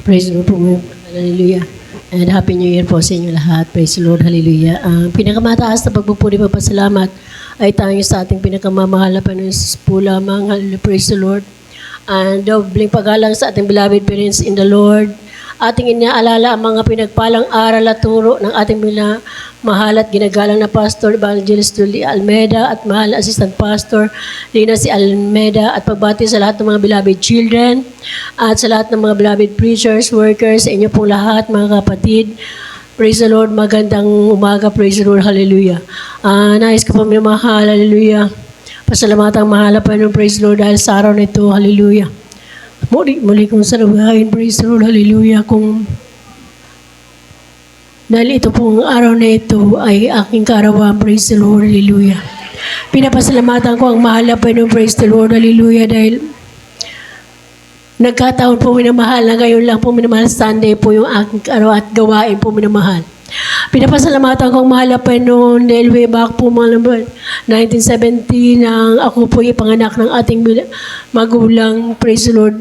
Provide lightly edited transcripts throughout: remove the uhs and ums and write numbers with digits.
Praise the Lord po. Hallelujah. And Happy New Year po sa inyo lahat. Praise the Lord. Hallelujah. Ang pinakamataas na pagpupuri pa pasalamat ay tayo sa ating pinakamamahal na Panginoon po lamang. Hallelujah. Praise the Lord. And dobling paggalang sa ating beloved parents in the Lord. Ating inaalala ang mga pinagpalang aral at turo ng ating mahal at ginagalang na Pastor Evangelist Julie Almeida at mahal na Assistant Pastor Lina si Almeida at pagbati sa lahat ng mga beloved children at sa lahat ng mga beloved preachers, workers, sa inyo pong lahat mga kapatid. Praise the Lord, magandang umaga, praise the Lord, hallelujah. Nais ko po minamahal, hallelujah. Pasalamatan mahal pa ng praise the Lord dahil sa araw na ito, hallelujah. Muli kong salawahin, praise the Lord, hallelujah, dahil ito pong araw na ito ay aking karawan, praise the Lord, hallelujah. Pinapasalamatan ko ang mahal na Panginoon, praise the Lord, hallelujah, dahil nagkataon po minamahal na ngayon lang po minamahal Sunday po yung aking araw at gawain po minamahal. Pinapasalamatan ko ang mahal na Panginoon dahil way back po mga 1970 nang ako po ipanganak ng ating magulang, praise the Lord,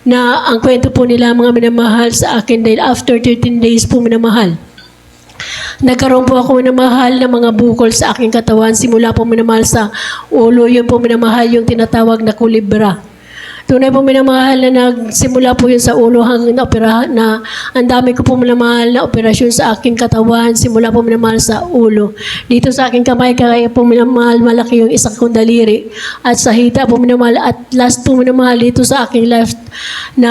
na ang kwento po nila mga minamahal sa akin dahil after 13 days po minamahal. Nagkaroon po ako minamahal ng mga bukol sa aking katawan. Simula po minamahal sa ulo, yun po minamahal yung tinatawag na kulibra. Tunay po minamahal na nagsimula po yun sa ulo hanggang na na ang dami ko po minamahal na operasyon sa aking katawan. Simula po minamahal sa ulo. Dito sa aking kamay, kaya po minamahal malaki yung isang kong daliri. At sa hita po minamahal. At last po minamahal dito sa aking left na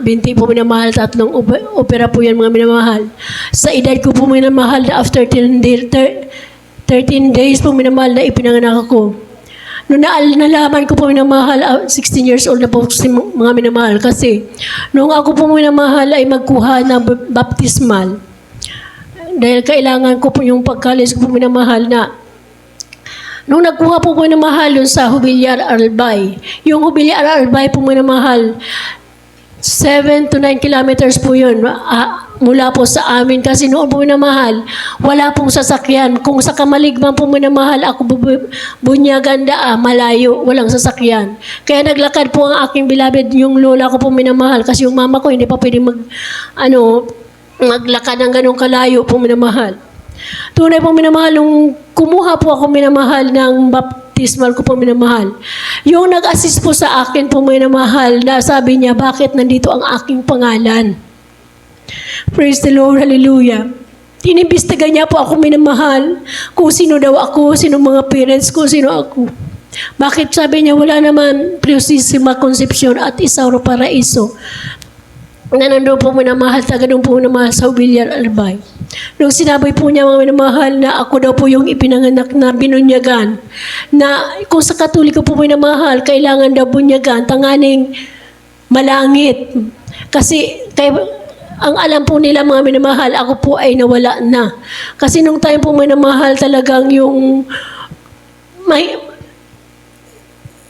binti po minamahal. 3 opera po yan mga minamahal. Sa edad ko po minamahal na after 13 days po minamahal na ipinanganak ako. Noong nalaman ko po minamahal, 16 years old na po si mga minamahal. Kasi noong ako po minamahal ay magkuha ng baptismal. Dahil kailangan ko po yung pagkalis ko po minamahal na noong nagkuha po minamahal yun sa Jubilyar Albay. Yung Jubilyar Albay po minamahal, 7 to 9 kilometers po yun mula po sa amin. Kasi noon po minamahal, wala pong sasakyan. Kung sa Kamaligman po minamahal, ako bunyaganda malayo, walang sasakyan. Kaya naglakad po ang aking beloved, yung lola ko po minamahal. Kasi yung mama ko hindi pa pwede maglakad ng ganong kalayo po minamahal. Tunay po minamahal, nung kumuha po ako minamahal ng baptismal ko po minamahal. Yung nag-assist po sa akin po minamahal na sabi niya, bakit nandito ang aking pangalan? Praise the Lord, hallelujah. Inimbestiga niya po ako minamahal kung sino daw ako, sino mga parents ko, sino ako. Bakit sabi niya, wala naman Purisima Concepcion at Isauro Paraiso na nandun po minamahal, taga doon po minamahal sa Jubilyar Albay. Nung sinabi po niya mga minamahal na ako daw po yung ipinanganak na binunyagan, na kung sa Katoliko po minamahal, kailangan daw bunyagan, tanganing malangit. Kasi ang alam po nila mga minamahal, ako po ay nawala na. Kasi nung time po minamahal talagang yung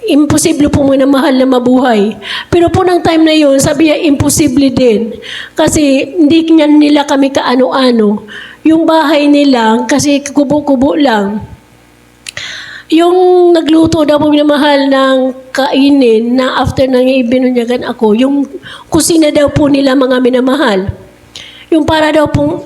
imposible po minamahal na mabuhay. Pero po ng time na yun, sabi niya, imposible din. Kasi hindi nila kami kaano-ano. Yung bahay nila, kasi kubo-kubo lang. Yung nagluto daw po minamahal ng kainin na after nang ibinunyagan ako, yung kusina daw po nila mga minamahal. Yung para daw po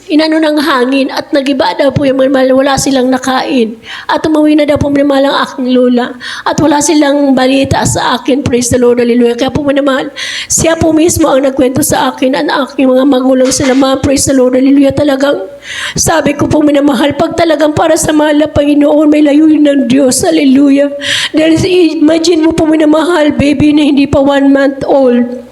inano ng hangin at nagiba daw po yung minamahal, wala silang nakain. At umuwi na daw po minamahal ang aking lola. At wala silang balita sa akin, praise the Lord, hallelujah. Kaya po minamahal, siya po mismo ang nagkwento sa akin at aking mga magulang sila, praise the Lord, hallelujah. Talagang sabi ko po minamahal, pag talagang para sa mahal na Panginoon, may layunin ng Diyos, hallelujah. Dahil imagine mo po minamahal, baby na hindi pa 1 month old,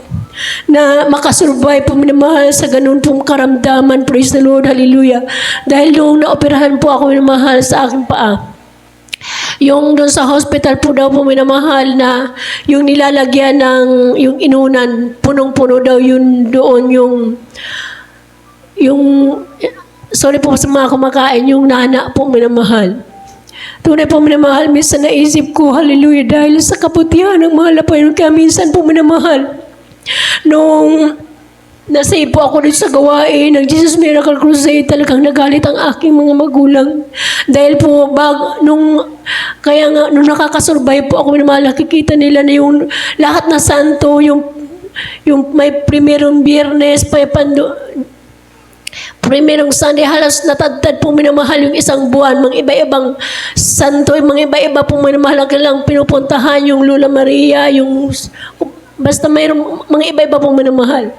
na makasurvive po minamahal sa ganun pong karamdaman, praise the Lord, hallelujah. Dahil nung naoperahan po ako minamahal sa aking paa, yung doon sa hospital po daw po minamahal na yung nilalagyan ng yung inunan, punong-puno daw yun doon yung sorry po sa mga kumakain, yung nana po minamahal. Tunay po minamahal, minsan naisip ko, hallelujah, dahil sa kaputihan ng mahal na Panginoon, kaya minsan po minamahal. Nung nasave po ako dito sa gawain ng Jesus Miracle Crusade, talagang nagalit ang aking mga magulang. Dahil po, nung nakakasurvive po ako, nakikita nila na yung lahat na santo, yung yung may primerong biyernes, primerong Sunday, halos natadtad po minamahal yung isang buwan. Mga iba-ibang santo, mga iba-iba po minamahal lang pinupuntahan, yung Lola Maria, yung basta mayroong mga iba-iba po minamahal.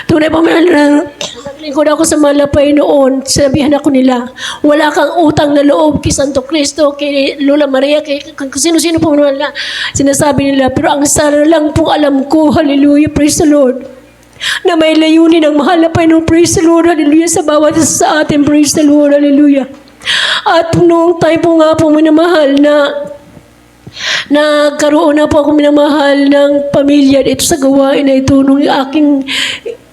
Tunay po naglingkod ako sa Malapay noon, sinabihan ako nila, wala kang utang na loob kay Santo Cristo, kay Lola Maria, kay sino-sino po na sinasabi nila. Pero ang sana lang po alam ko, hallelujah, praise the Lord, na may layunin ang Malapay noon, praise the Lord, hallelujah, sa bawat isa sa atin, praise the Lord, hallelujah. At noong time po nga po minamahal na nagkaroon na po ako minamahal ng pamilya dito sa gawain na ito nung aking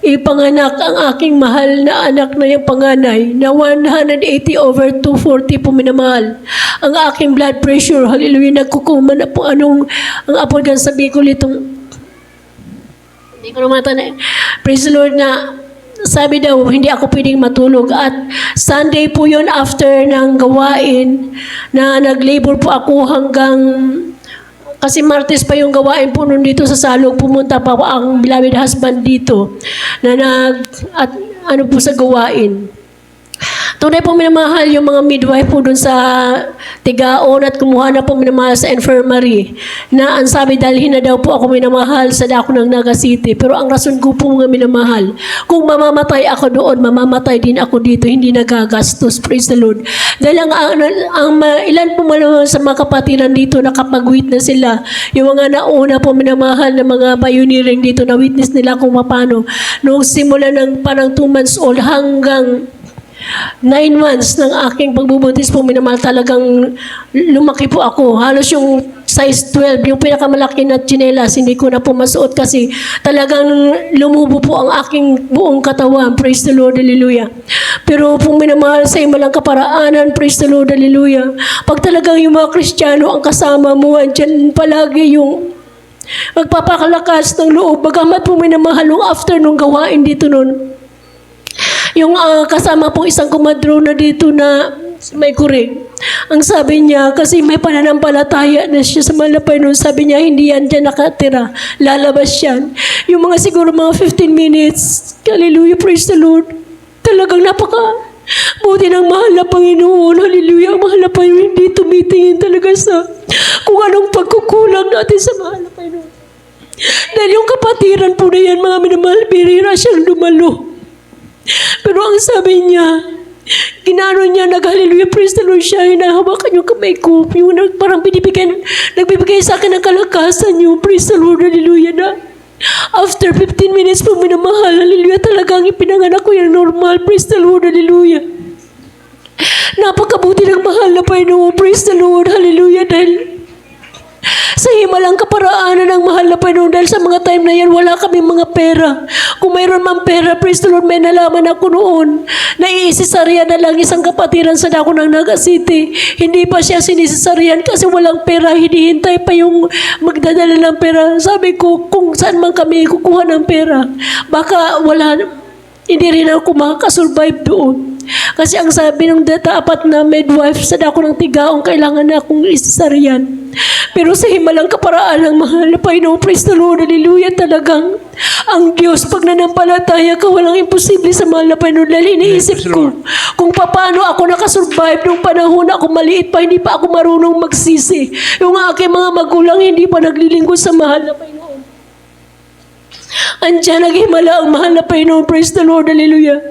ipanganak, ang aking mahal na anak na yung panganay na 180/240 po minamahal. Ang aking blood pressure, hallelujah, nagkukuman na po ang apod kan sa Bicol itong hindi ko naman na praise the Lord na sabi daw, hindi ako pwedeng matulog. At Sunday po yun after ng gawain na nag-labor po ako hanggang, kasi Martes pa yung gawain po nun dito sa Salog. Pumunta pa po ang beloved husband dito na ano po sa gawain. Tunay po minamahal yung mga midwife po dun sa Tigaon at kumuha na po minamahal sa infirmary na ang sabi dalhin na daw po ako minamahal sa dako ng Naga City. Pero ang rason ko po mga minamahal, kung mamamatay ako doon, mamamatay din ako dito, hindi nagagastos. Praise the Lord. Dahil ilan po sa mga kapatiran dito nakapag-witness sila, yung mga nauna po minamahal na mga pioneering dito na witness nila kung paano nung simula ng parang 2 months old hanggang 9 months ng aking pagbubuntis po, minamahal talagang lumaki po ako. Halos yung size 12, yung pinakamalaki na tsinelas, hindi ko na po masuot kasi talagang lumubo po ang aking buong katawan. Praise the Lord, hallelujah. Pero po minamahal sa imalang kaparaanan, praise the Lord, hallelujah. Pag talagang yung mga Kristiyano ang kasama mo, andyan palagi yung magpapakalakas ng loob. Bagamat po minamahal yung after nung gawain dito nun. Yung kasama pong isang kumadro na dito na may kuring. Ang sabi niya, kasi may pananampalataya na siya sa Malapay noon, sabi niya, hindi yan dyan nakatira. Lalabas yan. Yung mga siguro mga 15 minutes, hallelujah, praise the Lord. Talagang buti ng mahal na Panginoon, hallelujah, ang mahal na Panginoon, hindi tumitingin talaga sa kung anong pagkukulang natin sa mahal na Panginoon. Dahil yung kapatiran po na yan, mga minamahal, birira siyang dumalo. Pero ang sabi niya, ginano niya, nag-hallelujah, praise the Lord siya, hinahawakan yung kamay ko, yung parang nagbibigay sa akin ng kalakasan yung praise the Lord, hallelujah, na after 15 minutes po minamahal, hallelujah, talagang ipinanganak ko yung normal, praise the Lord, hallelujah. Napakabuti ng mahal na Panginoon, praise the Lord, hallelujah, dahil sa himalang kaparaanan ng mahal na Panginoon, dahil sa mga time na yan, wala kami mga pera. Kung mayroon mang pera, praise the Lord, may nalaman ako noon na iisisaryan na lang isang kapatiran sa dako ng Naga City. Hindi pa siya sinisisaryan kasi walang pera, hinihintay pa yung magdadala ng pera. Sabi ko, kung saan man kami kukuha ng pera, baka hindi rin ako makakasurvive doon. Kasi ang sabi ng apat na midwife sa dako ng Tigaon, kailangan na akong isisaryan. Pero sa himalang kaparaan ng mahal na Panginoon, praise the Lord, hallelujah, talagang ang Diyos, pag nanampalataya ka, walang imposible sa mahal na Panginoon. Dahil iniisip ko kung paano ako nakasurvive nung panahon na ako maliit pa, hindi pa ako marunong magsisi. Yung aking mga magulang hindi pa naglilingkod sa mahal na Panginoon. Andiyan naghimala ang mahal na Panginoon, praise the Lord, hallelujah.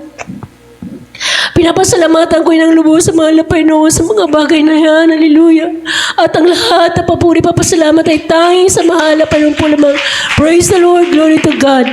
Pinapasalamatan ko ng lubos sa mahal na Panginoon sa mga bagay na yan, hallelujah. At ang lahat na papuri, papasalamat ay tanging sa mahal na Panginoon po lamang. Praise the Lord, glory to God.